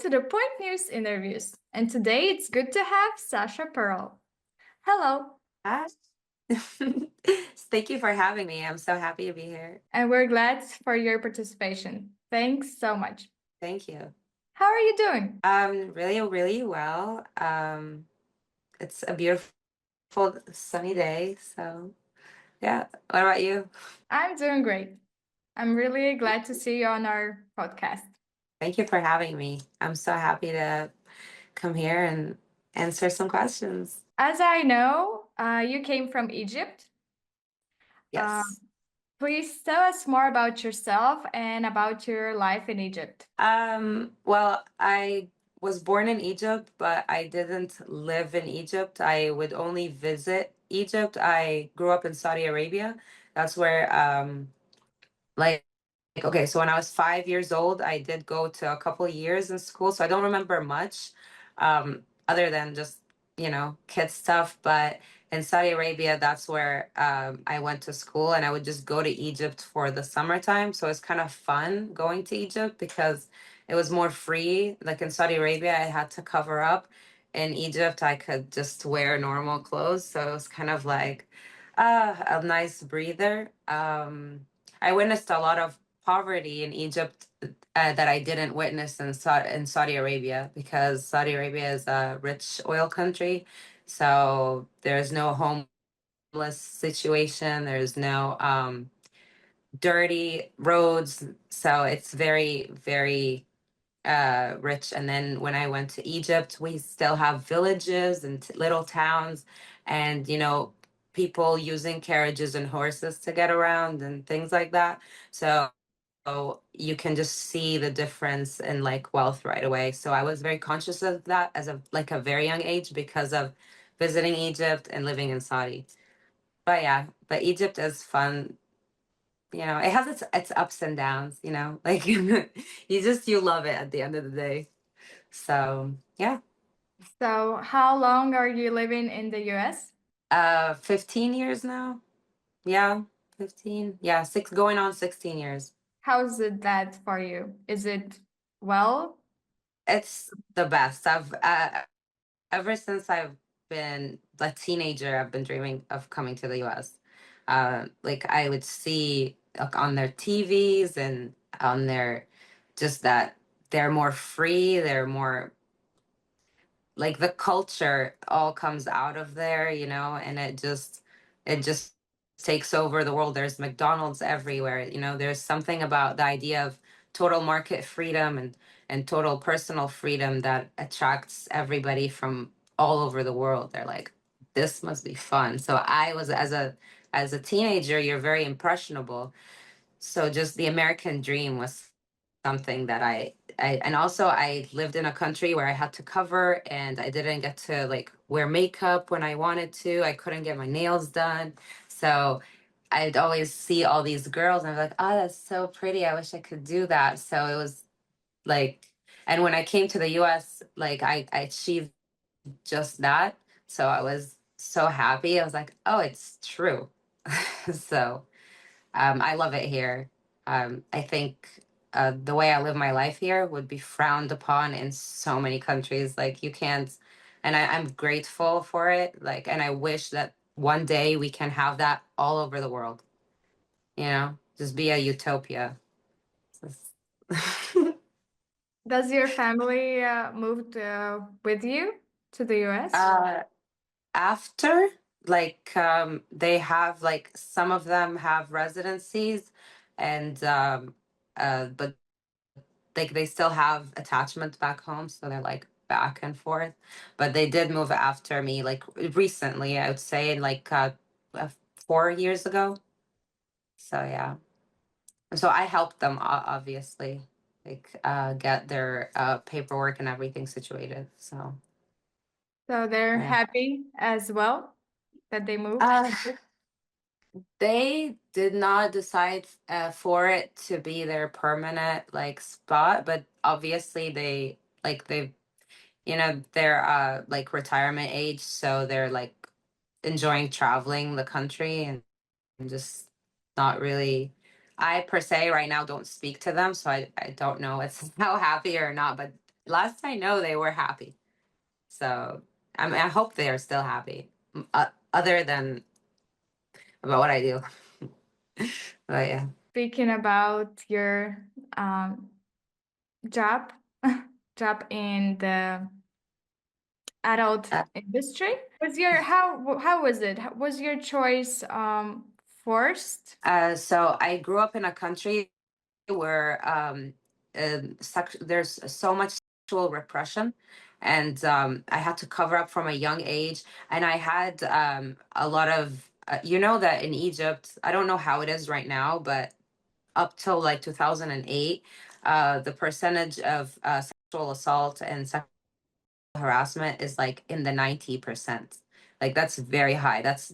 to the Point News interviews. And today it's good to have Sasha Pearl. Hello, Hi. Thank you for having me. I'm so happy to be here. and we're glad for your participation. Thanks so much. Thank you. How are you doing? Really, really well. It's a beautiful sunny day. So yeah. What about you? I'm doing great. I'm really glad to see you on our podcast. Thank you for having me. I'm so happy to come here and answer some questions. As I know, you came from Egypt. Uh, Yes. please tell us more about yourself and about your life in Egypt. Well, I was born in Egypt, but I didn't live in Egypt. I would only visit Egypt. I grew up in Saudi Arabia. That's where like okay, so when I was 5 years old, I did go to a couple of years in school, so I don't remember much, other than just, kid stuff. But in Saudi Arabia, that's where I went to school, and I would just go to Egypt for the summertime. So it's kind of fun going to Egypt because it was more free. Like in Saudi Arabia, I had to cover up. In Egypt, I could just wear normal clothes, so it was kind of like a nice breather. I witnessed a lot of poverty in Egypt that I didn't witness in Saudi Arabia, because Saudi Arabia is a rich oil country. So there's no homeless situation, there's no dirty roads. So it's very, very rich. And then when I went to Egypt, we still have villages and little towns, and people using carriages and horses to get around and things like that. So you can just see the difference in like wealth right away. So I was very conscious of that as a very young age because of visiting Egypt and living in Saudi. But yeah, but Egypt is fun. It has its ups and downs, like you love it at the end of the day. So yeah. So, how long are you living in the US? 15 years now. Yeah, 15. Yeah, six going on 16 years. How's it that for you? Is it well? It's the best. I've ever since I've been a teenager, I've been dreaming of coming to the US. Like I would see like, on their TVs and on their just that they're more free, they're more like the culture all comes out of there, and it just takes over the world. There's McDonald's everywhere, there's something about the idea of total market freedom and total personal freedom that attracts everybody from all over the world. They're like, this must be fun. So I was as a teenager, you're very impressionable, so just the American dream was something that I and also I lived in a country where I had to cover, and I didn't get to like wear makeup when I wanted to. I couldn't get my nails done. So I'd always see all these girls and I'm like, oh, that's so pretty. I wish I could do that. So it was like, and when I came to the US, like I achieved just that. So I was so happy. I was like, oh, it's true. So I love it here. I think the way I live my life here would be frowned upon in so many countries. Like you can't, and I'm grateful for it. Like, and I wish that one day we can have that all over the world. Just be a utopia. Does your family moved with you to the US? uh, After, like, they have like some of them have residencies, and but like they still have attachments back home, so they're like back and forth. But they did move after me, like recently, I would say, like 4 years ago. So yeah, and so I helped them obviously, like get their paperwork and everything situated. So So they're yeah. happy as well that they moved. uh they did not decide for it to be their permanent like spot, but obviously they're like retirement age, so they're like enjoying traveling the country, and just not really. I per se right now don't speak to them, so I don't know it's how happy or not, but last I know, they were happy. So I mean, I hope they are still happy. Other than about what I do. But yeah. Speaking about your job, job in the adult Uh, industry, was your how was it? Was your choice forced? so I grew up in a country where there's so much sexual repression, and I had to cover up from a young age. And I had a lot of, you know, that in Egypt, I don't know how it is right now, but up till like 2008, the percentage of sexual assault and sexual harassment is like in the 90%. Like that's very high. That's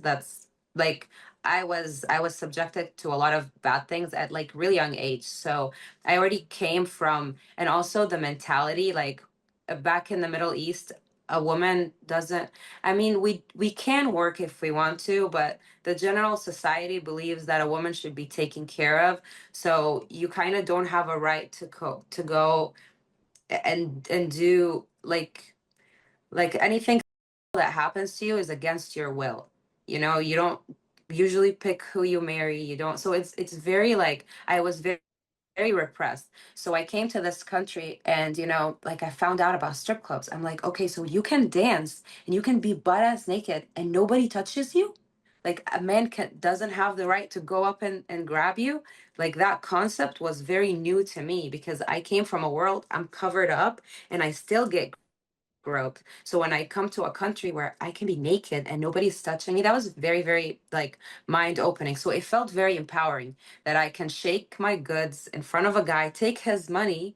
like I was subjected to a lot of bad things at like really young age. So I already came from, and also the mentality like back in the Middle East, a woman doesn't, I mean, we can work if we want to, but the general society believes that a woman should be taken care of. So you kind of don't have a right to go and do like anything that happens to you is against your will. You know, you don't usually pick who you marry. You don't. So it's very like I was very repressed. So I came to this country and, you know, like I found out about strip clubs. I'm like, okay, so you can dance and you can be butt ass naked and nobody touches you. Like a man doesn't have the right to go up and grab you. Like that concept was very new to me because I came from a world I'm covered up and I still get groped. So when I come to a country where I can be naked and nobody's touching me, that was very, very like mind opening. So it felt very empowering that I can shake my goods in front of a guy, take his money,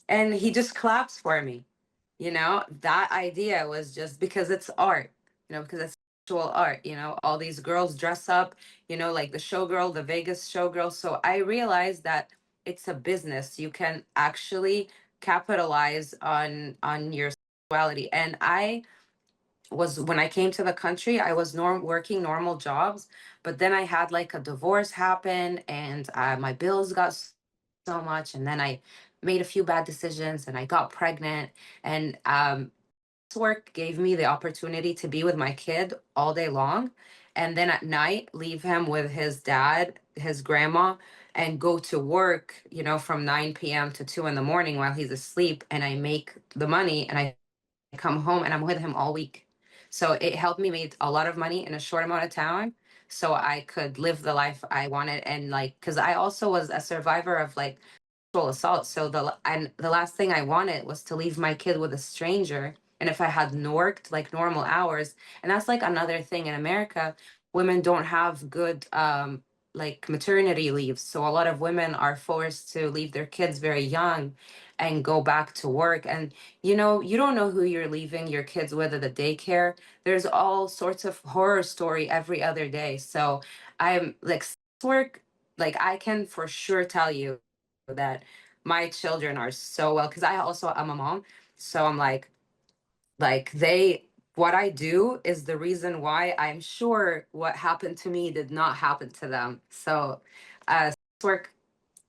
and he just claps for me. You know, that idea was just because it's art, you know, because it's actual art, you know, all these girls dress up, you know, like the showgirl, the Vegas showgirl. So I realized that it's a business. You can actually capitalize on your sexuality. And I was when I came to the country, I was working normal jobs, but then I had like a divorce happen, and my bills got so much, and then I made a few bad decisions, and I got pregnant, and this work gave me the opportunity to be with my kid all day long, and then at night leave him with his dad, his grandma, and go to work, you know, from 9 p.m. to 2 in the morning while he's asleep, and I make the money, and I come home and I'm with him all week. So it helped me make a lot of money in a short amount of time so I could live the life I wanted. And like cuz I also was a survivor of like sexual assault. So the last thing I wanted was to leave my kid with a stranger. And if I had worked like normal hours, and that's like another thing in America, women don't have good like maternity leaves. So a lot of women are forced to leave their kids very young and go back to work. And you know, you don't know who you're leaving your kids with at the daycare. There's all sorts of horror story every other day. So I'm like work, like I can for sure tell you that my children are so well because I also am a mom. So I'm like they what I do is the reason why I'm sure what happened to me did not happen to them. So work,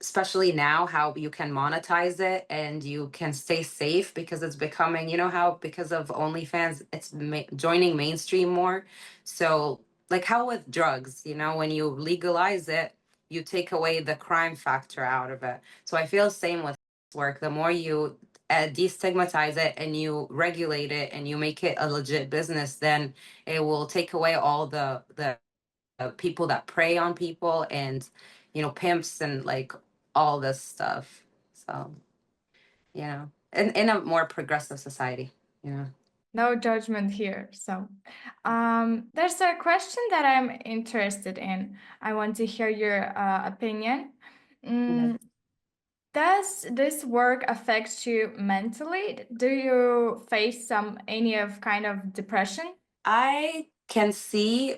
especially now how you can monetize it and you can stay safe because it's becoming, you know, how because of OnlyFans it's joining mainstream more. So like how with drugs, you know, when you legalize it, you take away the crime factor out of it. So I feel same with work. The more you destigmatize it and you regulate it and you make it a legit business, then it will take away all the people that prey on people and, you know, pimps and like all this stuff. So, you know, in a more progressive society, you know. No judgment here. So, there's a question that I'm interested in. I want to hear your opinion. Okay. Mm, does this work affect you mentally? Do you face any of kind of depression? I can see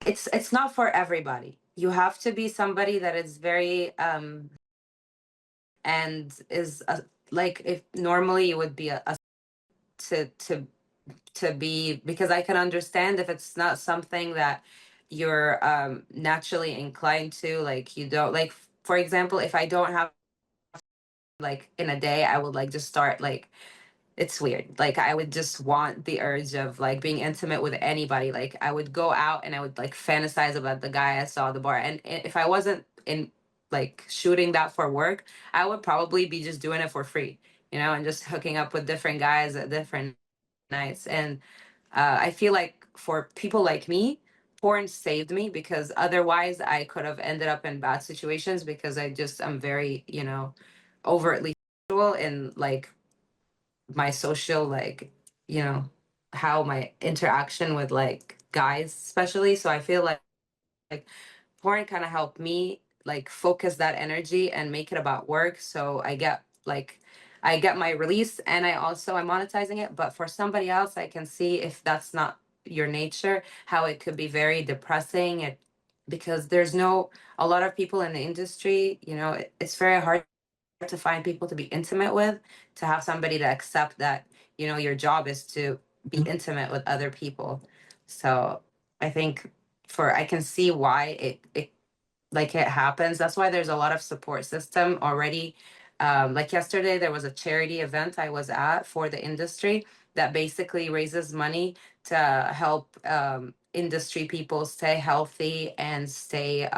it's not for everybody. You have to be somebody that is very and is like if normally you would be a to to to be, because I can understand if it's not something that you're naturally inclined to, like you don't like, for example, if I don't have like in a day I would like just start like it's weird. Like I would just want the urge of like being intimate with anybody. Like I would go out and I would like fantasize about the guy I saw at the bar. And if I wasn't in like shooting that for work, I would probably be just doing it for free, and just hooking up with different guys at different nights. And I feel like for people like me, porn saved me because otherwise I could have ended up in bad situations because I'm very, overtly sexual in like my social you know how my interaction with like guys especially. So I feel like porn kind of helped me like focus that energy and make it about work, so I get my release, and I'm monetizing it. But for somebody else, I can see if that's not your nature, how it could be very depressing. Because there's no a lot of people in the industry, it's very hard to find people to be intimate with, to have somebody to accept that, your job is to be intimate with other people. So I think I can see why it happens. That's why there's a lot of support system already. Like yesterday, there was a charity event I was at for the industry that basically raises money to help industry people stay healthy and stay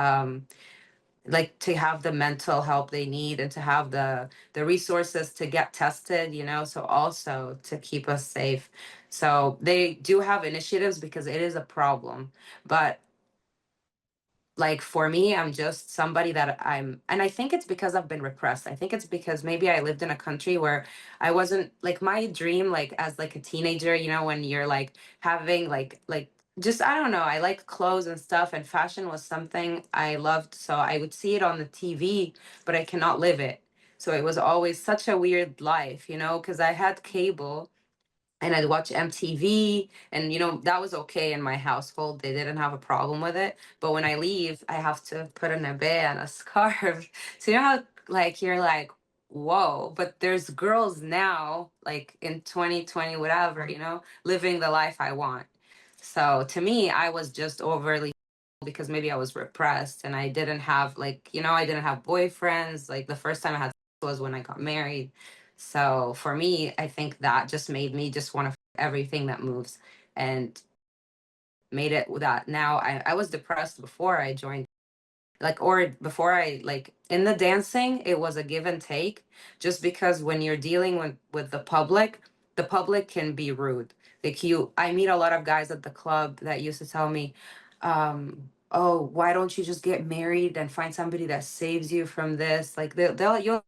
like to have the mental help they need and to have the resources to get tested, so also to keep us safe. So they do have initiatives because it is a problem. But like for me, I'm just somebody and I think it's because I've been repressed. I think it's because maybe I lived in a country where I wasn't like my dream, like as like a teenager, when you're like having like just I don't know, I like clothes and stuff, and fashion was something I loved. So I would see it on the TV, but I cannot live it. So it was always such a weird life, because I had cable and I'd watch MTV, and that was okay in my household. They didn't have a problem with it. But when I leave, I have to put a nebe and a scarf. So how like you're like, whoa, but there's girls now, like in 2020, whatever, living the life I want. So to me, I was just overly because maybe I was repressed and I didn't have I didn't have boyfriends. Like the first time I had sex was when I got married. So for me, I think that just made me just want to everything that moves, and made it that now I was depressed before I joined, or before I in the dancing, it was a give and take, just because when you're dealing with the public can be rude. Like I meet a lot of guys at the club that used to tell me, oh, why don't you just get married and find somebody that saves you from this? Like you'll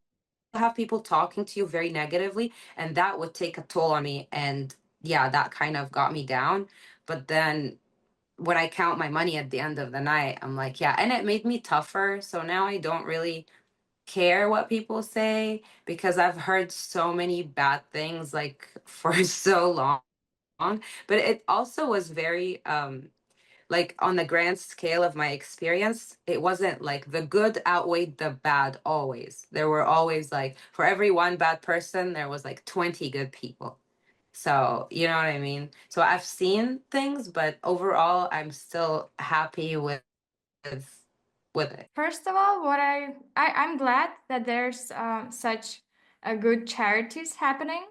have people talking to you very negatively, and that would take a toll on me. And yeah, that kind of got me down. But then when I count my money at the end of the night, I'm like, yeah, and it made me tougher. So now I don't really care what people say because I've heard so many bad things like for so long. But it also was very like on the grand scale of my experience, it wasn't like the good outweighed the bad always. There were always like for every one bad person, there was like 20 good people. So, you know what I mean? So I've seen things, but overall I'm still happy with it. First of all, I'm glad that there's such a good charities happening.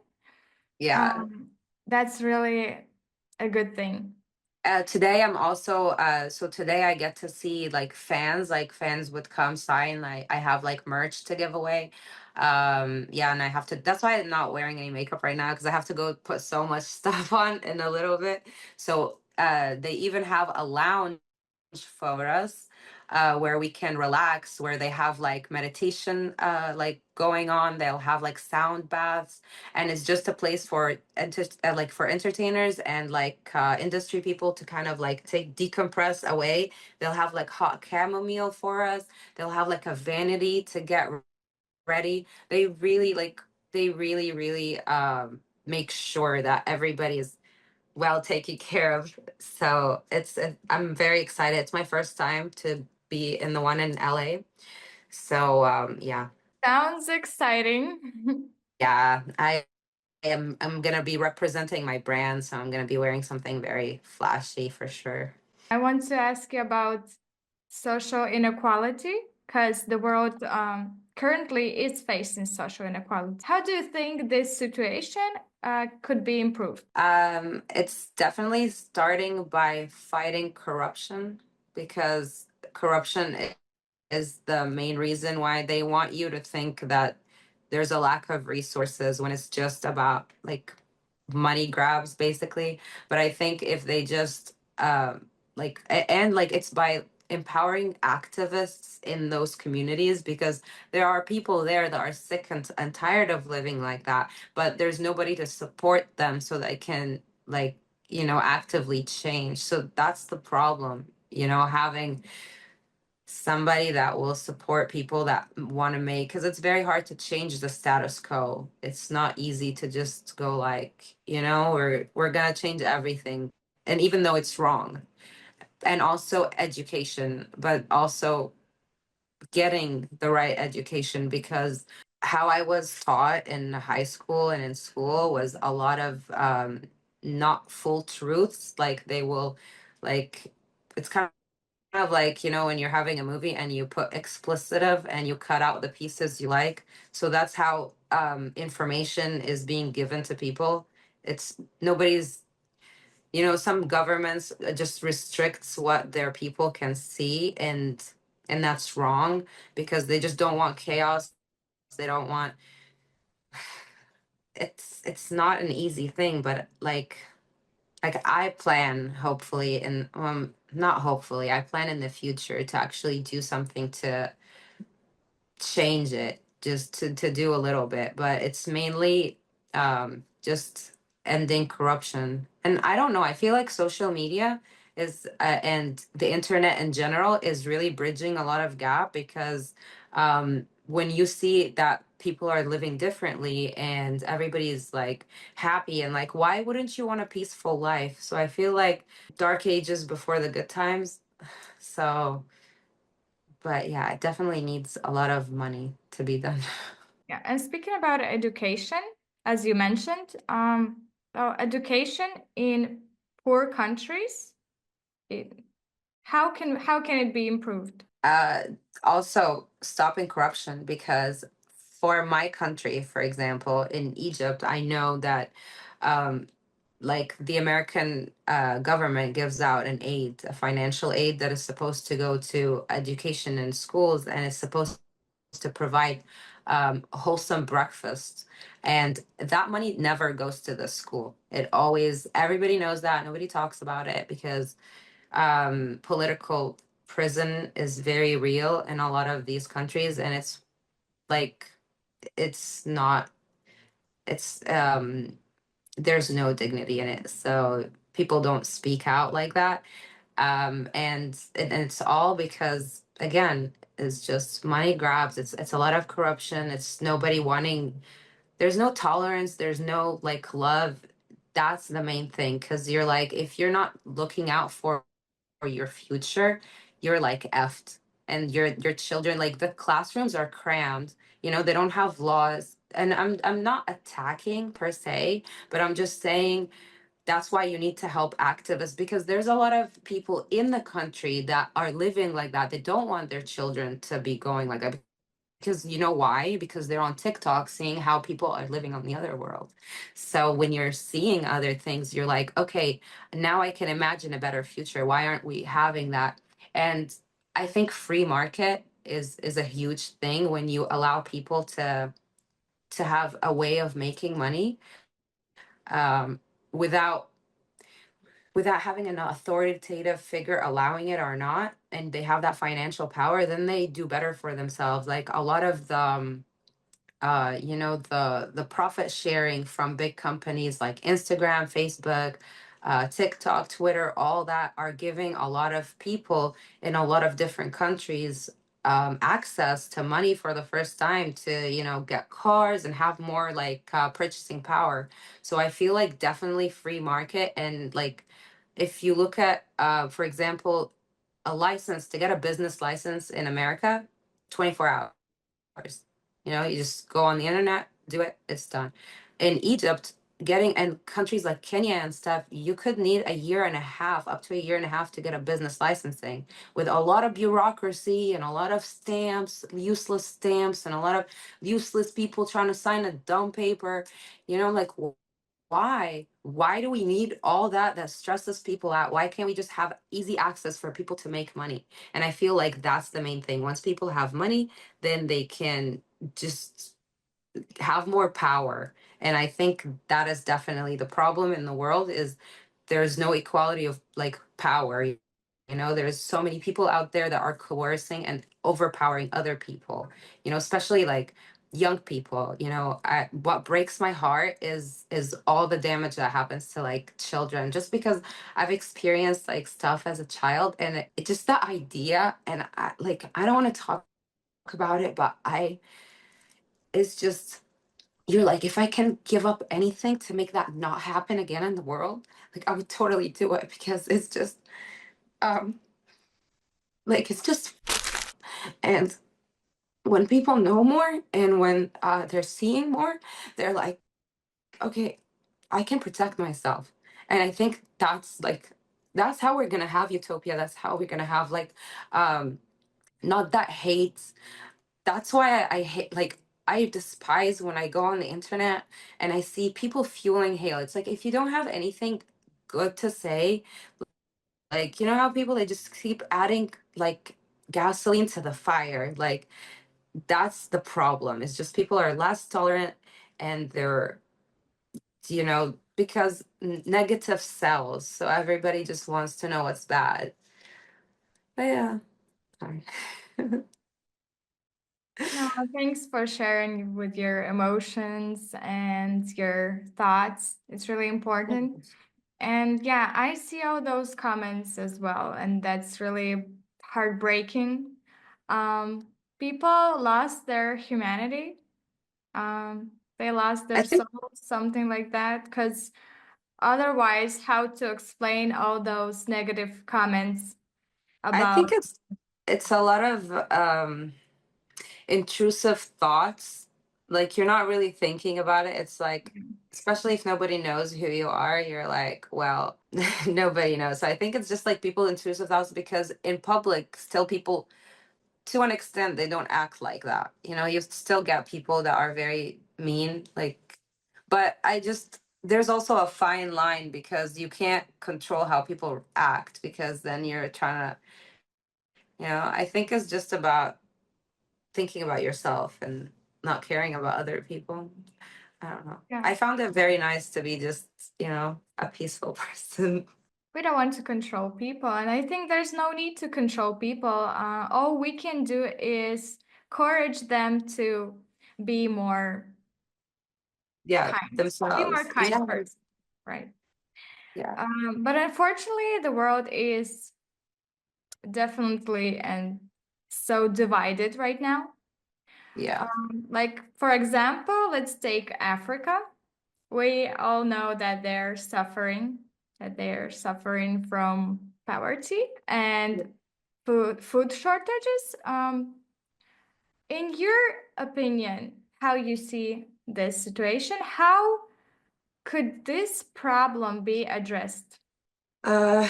Yeah. Um, that's really a good thing. Today I'm also so today I get to see like fans would come sign. I have like merch to give away. Yeah, and I have to that's why I'm not wearing any makeup right now because I have to go put so much stuff on in a little bit. So they even have a lounge for us where we can relax, where they have like meditation like going on. They'll have like sound baths, and it's just a place for like for entertainers and like industry people to kind of like take decompress away. They'll have like hot chamomile for us. They'll have like a vanity to get ready. They really really make sure that everybody is well taken care of. So I'm very excited. It's my first time to be in the one in LA. So yeah. Sounds exciting. Yeah, I'm gonna be representing my brand, so I'm gonna be wearing something very flashy for sure. I want to ask you about social inequality because the world currently is facing social inequality. How do you think this situation could be improved? It's definitely starting by fighting corruption, because corruption is the main reason why they want you to think that there's a lack of resources when it's just about like money grabs basically. But I think if they just and like it's by empowering activists in those communities, because there are people there that are sick and tired of living like that, but there's nobody to support them so they can like actively change. So that's the problem, having somebody that will support people that want to make, because it's very hard to change the status quo. It's not easy to just go like, we're gonna change everything, and even though it's wrong. And also education, but also getting the right education, because how I was taught in high school and in school was a lot of not full truths. Like they will like it's kind of like, when you're having a movie and you put explicitive and you cut out the pieces you like. So that's how information is being given to people. It's nobody's, some governments just restricts what their people can see, and that's wrong, because they just don't want chaos. They don't want it's not an easy thing, but like I plan, hopefully, and not hopefully, I plan in the future to actually do something to change it, just to do a little bit, but it's mainly just ending corruption. And I don't know, I feel like social media is and the internet in general is really bridging a lot of gap, because when you see that people are living differently and everybody's like happy, and like, why wouldn't you want a peaceful life? So I feel like dark ages before the good times. So but yeah, it definitely needs a lot of money to be done. Yeah, and speaking about education, as you mentioned, education in poor countries, it, how can it be improved? Uh, Also stopping corruption, because for my country, for example, in Egypt, I know that um, like the American government gives out an aid, a financial aid that is supposed to go to education in schools, and is supposed to provide wholesome breakfast. And that money never goes to the school. It always, everybody knows that. Nobody talks about it, because political prison is very real in a lot of these countries, and it's like it's not it's there's no dignity in it, so people don't speak out like that. And it's all because, again, it's just money grabs. It's a lot of corruption. It's nobody wanting, there's no tolerance, there's no like love. That's the main thing, because you're like, if you're not looking out for your future, you're like effed. And your children, like the classrooms are crammed, they don't have laws. And I'm not attacking per se, but I'm just saying that's why you need to help activists, because there's a lot of people in the country that are living like that. They don't want their children to be going like that, because you know why? Because they're on TikTok seeing how people are living on the other world. So when you're seeing other things, you're like, okay, now I can imagine a better future. Why aren't we having that? And I think free market is a huge thing, when you allow people to have a way of making money um, without having an authoritative figure allowing it or not, and they have that financial power, then they do better for themselves. Like a lot of the profit sharing from big companies like Instagram, Facebook, TikTok, Twitter, all that are giving a lot of people in a lot of different countries access to money for the first time, to get cars and have more like purchasing power. So I feel like definitely free market. And like if you look at for example, a license, to get a business license in America, 24 hours. You just go on the internet, do it, it's done. In Egypt, getting, and countries like Kenya and stuff, you could need a year and a half, up to a year and a half to get a business licensing, with a lot of bureaucracy and a lot of stamps, and a lot of useless people trying to sign a dumb paper. Like, why do we need all that stresses people out? Why can't we just have easy access for people to make money? And I feel like that's the main thing. Once people have money, then they can just have more power. And I think that is definitely the problem in the world, is there's no equality of like power. There's so many people out there that are coercing and overpowering other people, especially like young people. What breaks my heart is all the damage that happens to like children, just because I've experienced like stuff as a child, and it just the idea, and I don't want to talk about it, but it's just, you're like, if I can give up anything to make that not happen again in the world, like I would totally do it, because it's just um like it's just and when people know more, and when they're seeing more, they're like, okay, I can protect myself. And I think that's how we're gonna have utopia. That's how we're gonna have like not that hate. That's why I hate, like, I despise when I go on the internet and I see people fueling hate. It's like, if you don't have anything good to say, like, how people, they just keep adding like gasoline to the fire. Like, that's the problem. It's just people are less tolerant, and they're, because negative sells. So everybody just wants to know what's bad. But yeah, sorry. No, thanks for sharing with your emotions and your thoughts. It's really important. And yeah, I see all those comments as well, and that's really heartbreaking. Um, People lost their humanity. They lost I their think soul, something like that, because otherwise, how to explain all those negative comments I about, think it's a lot of intrusive thoughts. Like, you're not really thinking about it. It's like, especially if nobody knows who you are, you're like, well, nobody knows. So I think it's just like people intrusive thoughts, because in public, still people, to an extent, they don't act like that. You still get people that are very mean, like, but there's also a fine line, because you can't control how people act, because then you're trying to, I think it's just about thinking about yourself and not caring about other people. I don't know. yeah. I found it very nice to be just, a peaceful person. We don't want to control people, and I think there's no need to control people. All we can do is encourage them to be more Yeah, kind, be more themselves. kind Yeah, person, right? yeah, But unfortunately, the world is definitely and so divided right now. yeah. Like, for example, let's take Africa. We all know that they're suffering from poverty and food shortages. In your opinion, how you see this situation, how could this problem be addressed? Uh,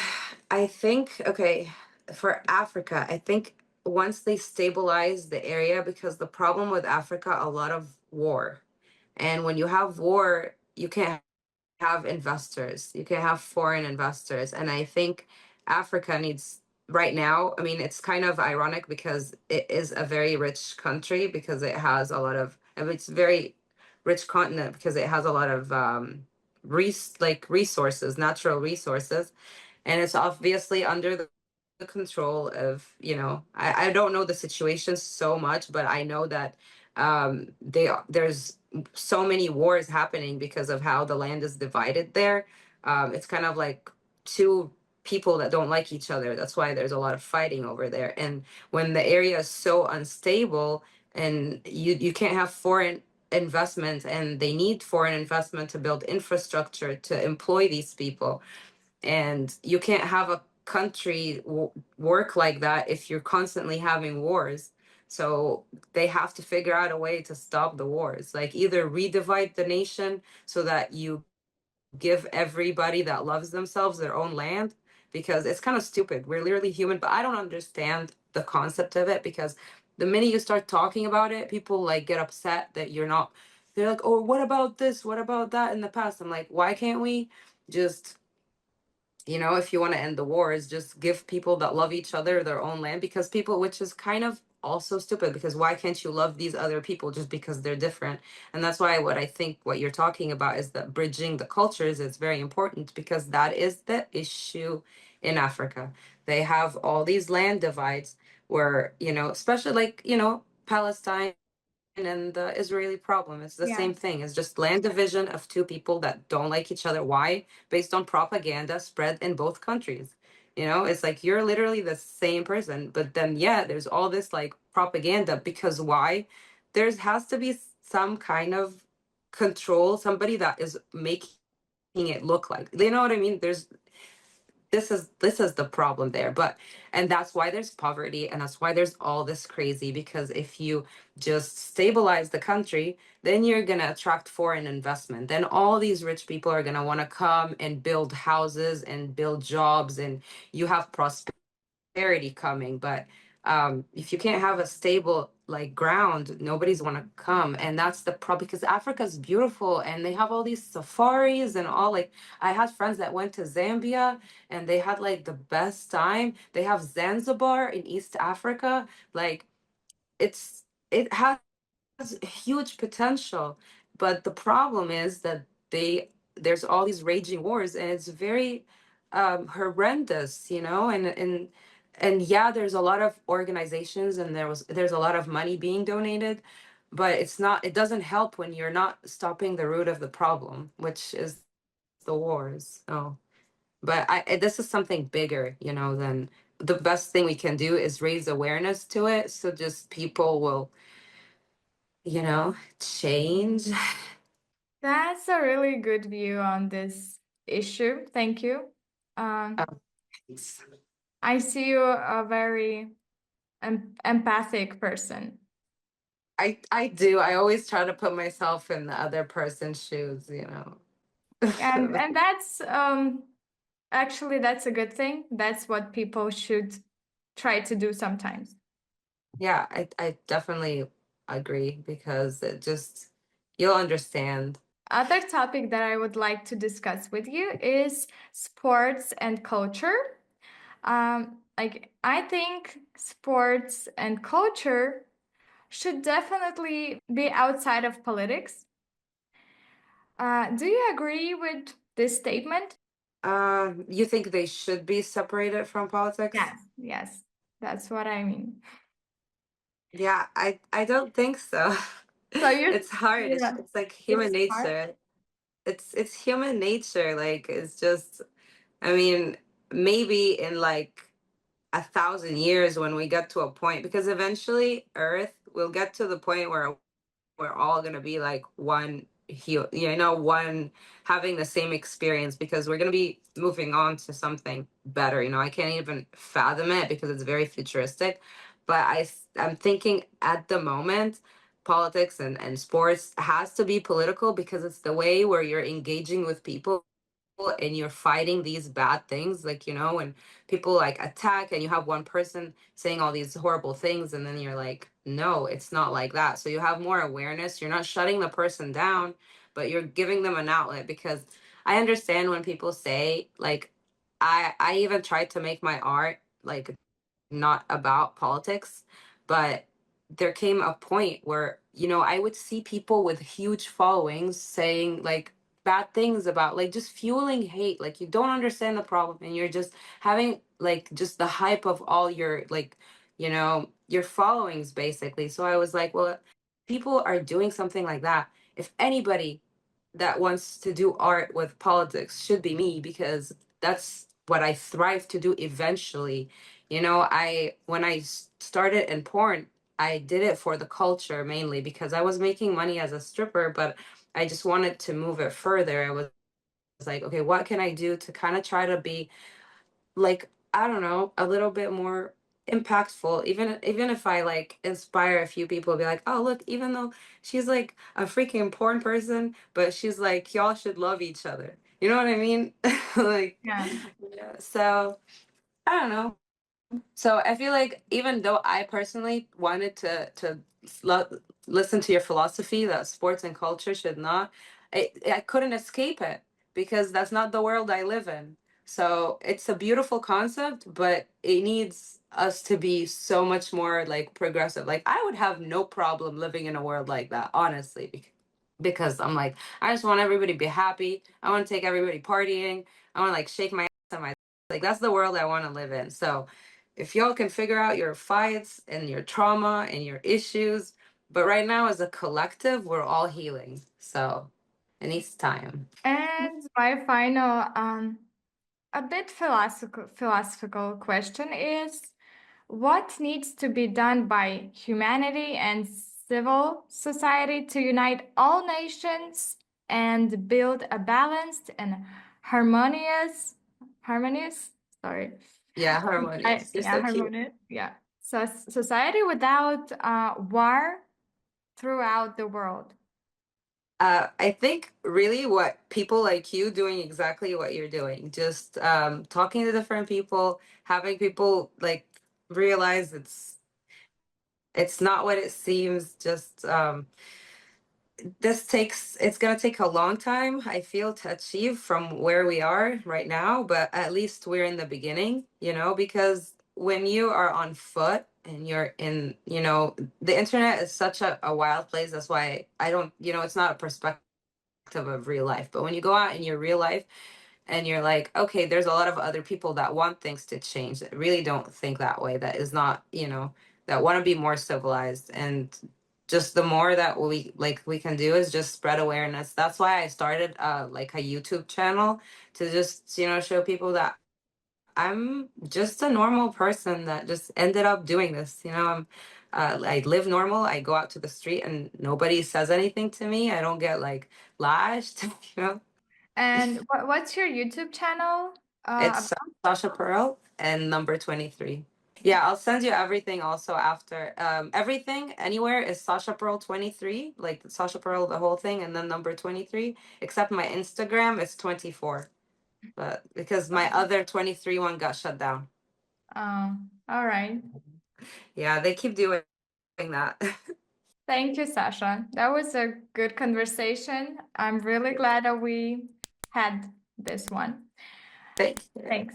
I think, okay, for Africa, I think once they stabilize the area, because the problem with Africa, a lot of war. And when you have war, you can't have investors. You can have foreign investors. And I think Africa needs, right now, I mean, it's kind of ironic, because it is a very rich country, because it has a lot of, I mean, it's a very rich continent, because it has a lot of resources, natural resources, and it's obviously under the control of, I don't know the situation so much, but I know that there's so many wars happening because of how the land is divided there. It's kind of like two people that don't like each other. That's why there's a lot of fighting over there. And when the area is so unstable, and you can't have foreign investment, and they need foreign investment to build infrastructure to employ these people, and you can't have a country work like that if you're constantly having wars. So they have to figure out a way to stop the wars, like either redivide the nation so that you give everybody that loves themselves their own land, because it's kind of stupid. We're literally human, but I don't understand the concept of it, because the minute you start talking about it, people like get upset that you're not. They're like, "Oh, what about this? What about that in the past?" I'm like, "Why can't we just, if you want to end the wars, just give people that love each other their own land?" Because people, which is kind of also stupid, because why can't you love these other people just because they're different? And that's why what I think what you're talking about is that bridging the cultures is very important, because that is the issue in Africa. They have all these land divides where, especially like, Palestine and the Israeli problem. It's the Yeah. same thing. It's just land division of two people that don't like each other. Why? Based on propaganda spread in both countries. It's like you're literally the same person, but then yeah, there's all this like propaganda, because why? There's has to be some kind of control, somebody that is making it look like. You know what I mean? This is the problem there, but and that's why there's poverty, and that's why there's all this crazy, because if you just stabilize the country, then you're going to attract foreign investment, then all these rich people are going to want to come and build houses and build jobs, and you have prosperity coming. But if you can't have a stable like ground, nobody's want to come, and that's the problem, because Africa's beautiful and they have all these safaris and all. Like, I had friends that went to Zambia and they had like the best time. They have Zanzibar in East Africa. Like, it has huge potential, but the problem is that there's all these raging wars, and it's very horrendous, and yeah, there's a lot of organizations, and there's a lot of money being donated, but it doesn't help when you're not stopping the root of the problem, which is the wars. So, but this is something bigger, than the best thing we can do is raise awareness to it, so just people will change. That's a really good view on this issue. Thank you. Um, Oh, thanks. I see you a very empathic person. I do. I always try to put myself in the other person's shoes. And that's actually that's a good thing. That's what people should try to do sometimes. Yeah, I definitely agree, because it just you'll understand. Other topic that I would like to discuss with you is sports and culture. Like I think sports and culture should definitely be outside of politics. Do you agree with this statement? You think they should be separated from politics? Yes, yes, that's what I mean. Yeah, I don't think so. So you're, It's hard. It's yeah, it's like human it's hard. nature. It's human nature. Like, it's just, I mean, maybe in like 1,000 years when we get to a point, because eventually Earth will get to the point where we're all going to be like one, having the same experience, because we're going to be moving on to something better. I can't even fathom it, because it's very futuristic, but I'm thinking at the moment politics and sports has to be political, because it's the way where you're engaging with people and you're fighting these bad things, like, when people like attack and you have one person saying all these horrible things, and then you're like, no, it's not like that. So you have more awareness, you're not shutting the person down, but you're giving them an outlet. Because I understand when people say, like, I even tried to make my art like not about politics, but there came a point where, I would see people with huge followings saying like bad things about, like, just fueling hate. Like, you don't understand the problem, and you're just having like just the hype of all your like, your followings basically. So I was like, well, people are doing something like that. If anybody that wants to do art with politics should be me, because that's what I thrive to do eventually. I when I started in porn, I did it for the culture mainly, because I was making money as a stripper, but I just wanted to move it further. I was like, okay, what can I do to kind of try to be like, I don't know, a little bit more impactful, even if I like inspire a few people, be like, oh, look, even though she's like a freaking porn person, but she's like, y'all should love each other. You know what I mean? Like, Yeah. yeah. So I don't know. So I feel like even though I personally wanted to listen to your philosophy that sports and culture should not, I couldn't escape it because that's not the world I live in. So it's a beautiful concept, but it needs us to be so much more like progressive. Like I would have no problem living in a world like that, honestly, because I'm like, I just want everybody to be happy. I want to take everybody partying. I want to like shake my ass at my like that's the world I want to live in. So if y'all can figure out your fights and your trauma and your issues, but right now as a collective, we're all healing. So it needs time. And my final, a bit philosophical question is, what needs to be done by humanity and civil society to unite all nations and build a balanced and harmonious, sorry, Yeah, harmonious. You're so cute. harmonious, yeah. So society without war throughout the world. I think really what people like you doing exactly what you're doing, just talking to different people, having people like realize it's not what it seems. Just it's going to take a long time, I feel, to achieve from where we are right now, but at least we're in the beginning, because when you are on foot and you're in, the internet is such a wild place. That's why I don't, it's not a perspective of real life. But when you go out in your real life and you're like, okay, there's a lot of other people that want things to change, that really don't think that way, that is not, that want to be more civilized. And just the more that we can do is just spread awareness. That's why I started like a YouTube channel, to just, show people that I'm just a normal person that just ended up doing this. I live normal. I go out to the street and nobody says anything to me. I don't get like lashed, you know. And what's your YouTube channel? It's Sasha Pearl and number 23. Yeah, I'll send you everything also after. Everything anywhere is Sasha Pearl 23, like Sasha Pearl, the whole thing, and then number 23, except my Instagram is 24. But because my other 23 one got shut down. All right. Yeah, they keep doing that. Thank you, Sasha. That was a good conversation. I'm really glad that we had this one. Thanks. Thanks.